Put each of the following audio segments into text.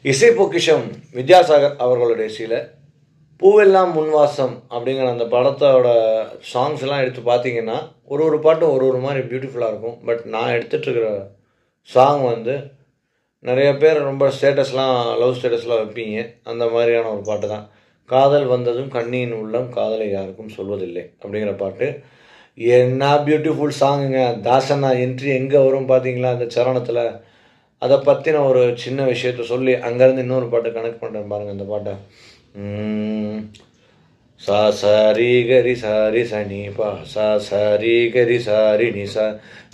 இசை பொக்கிஷம் வித்யாசாகர் அவர்களுடைய இசையில் பூவெல்லாம் முன்வாசம் அப்படிங்கிற அந்த படத்தோட சாங்ஸ் எல்லாம் எடுத்து பார்த்தீங்கன்னா ஒரு பாட்டும் ஒரு மாதிரி பியூட்டிஃபுல்லாக இருக்கும். பட் நான் எடுத்துகிட்ருக்கிற சாங் வந்து நிறைய பேர் ரொம்ப ஸ்டேட்டஸ்லாம் லவ் ஸ்டேட்டஸ்லாம் வைப்பீங்க. அந்த மாதிரியான ஒரு பாட்டு தான். காதல் வந்ததும் கண்ணியின் உள்ளம் காதலை யாருக்கும் சொல்வதில்லை அப்படிங்கிற பாட்டு. என்ன பியூட்டிஃபுல் சாங்குங்க. தாசனா என்ட்ரி எங்கே வரும் பார்த்தீங்களா அந்த சரணத்தில். அதை பற்றின ஒரு சின்ன விஷயத்த சொல்லி அங்கேருந்து இன்னொரு பாட்டை கனெக்ட் பண்ணுறேன் பாருங்கள். அந்த பாட்டை சா சாரி கரி சாரி சனி பா சா சாரி கரி சாரி நி சா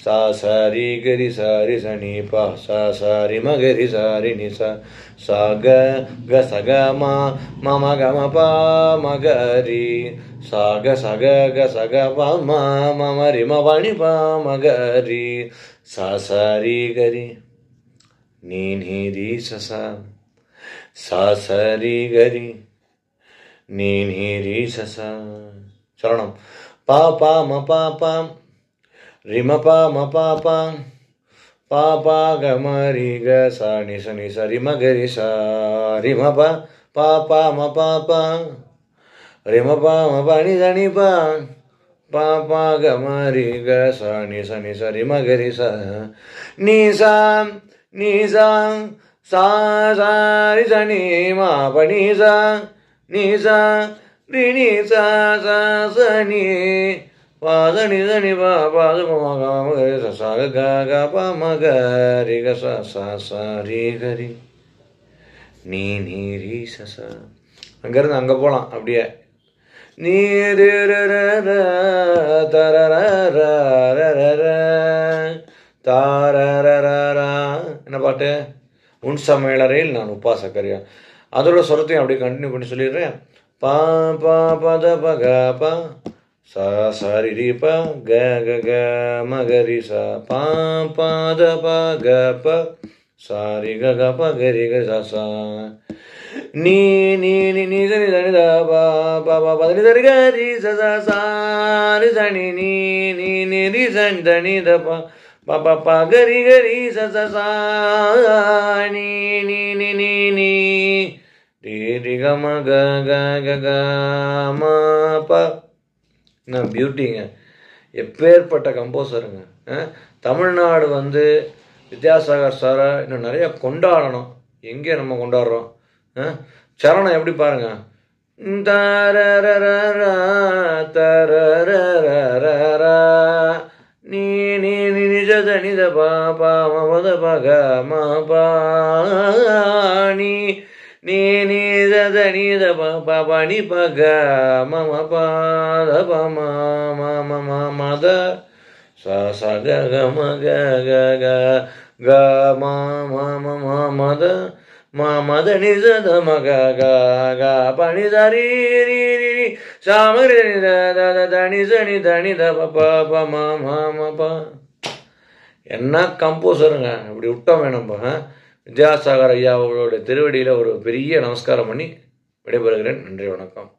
சா சாரி கரி சாரி சனி பா சா சாரி மகரி சாரி நி சா சா க க ச க மா ம க ம பா மகரி சா க ச க ச க பா மா ம ரி ம ப நி பா மகரி சா சாரி கரி நீ நீ ரி ச சா சா சாரி கரி நீ நீ ரி ச சா. சரணம். பா பா ம பா பா ரி ம பா ம பா பா பா பா க ம ரி க சா நி ச நி ச ரி ம க ரி சா ரி ம பா பா பா ம பா பா ரி ம பா ம பா நி ச நி பா பா பா க ம ரி க சா நி ச ரி ம க ரி சா நி சா நி சா சா சா ரி ச நி மா ப நி சா நி சா ரி நி சா சா ச நி பா த நி த நி பா பா த ப ம க ம க ரி ச சா க க க ப ம க ரி க சா சா சா ரி க ரி நீ நீ ரி ச சா. அங்கேருந்து அங்கே போகலாம் அப்படியே. நீ ரி ர ர ர த ர ர ர ர ர ர த ர ர ர ர. என்ன பாட்டு? உன் சமையலறையில் நான் உப்பா சக்கரையா. அதோட சொரத்தையும் அப்படியே கண்டினியூ பண்ணி சொல்லிடுறேன். பா பா பத ப க பா சா சாரி ரி ப க க க ம க ரி சா பா பா த ப க ப சாரி க க ப க ரி க சா சா நீ நீ நீ நீ த நி த நி த பா பா பா ப த நி த ரி க ரி ச சா சா ரி ச நி நீ நீ நீ ரி ச நி த நி த பா பா பா பா க ரி ச ச சா நீ நீ நீ நீ நீ ரி ரி க ம க க க க ம ப. என்ன பியூட்டிங்க. எப்பேற்பட்ட கம்போசருங்க. தமிழ்நாடு வந்து வித்யாசாகர் சாரை இன்னும் நிறைய கொண்டாடணும். எங்கே நம்ம கொண்டாடுறோம்? சரணம் எப்படி பாருங்க. நீ நீ நிஜ நித பா பா மத பக ம பா நீ நீ நீ த நீத ப ப ப நி ப க ம ம ப த ப ம ம ம ம ம த ச ச க க ம க க க க ம ம ம ம ம த ம ம த நி ச த ம க க க ப நி த ரி ரி ரி ரி ச ம ரி நி த த த த நி ச நி த நி த ப ப ப ம ம ம ப. என்ன கம்போசருங்க. இப்படி விட்டோமே நம்ம. வித்யாசாகர் ஐயா அவர்களுடைய திருவடியில் ஒரு பெரிய நமஸ்காரம் பண்ணி விடைபெறுகிறேன். நன்றி, வணக்கம்.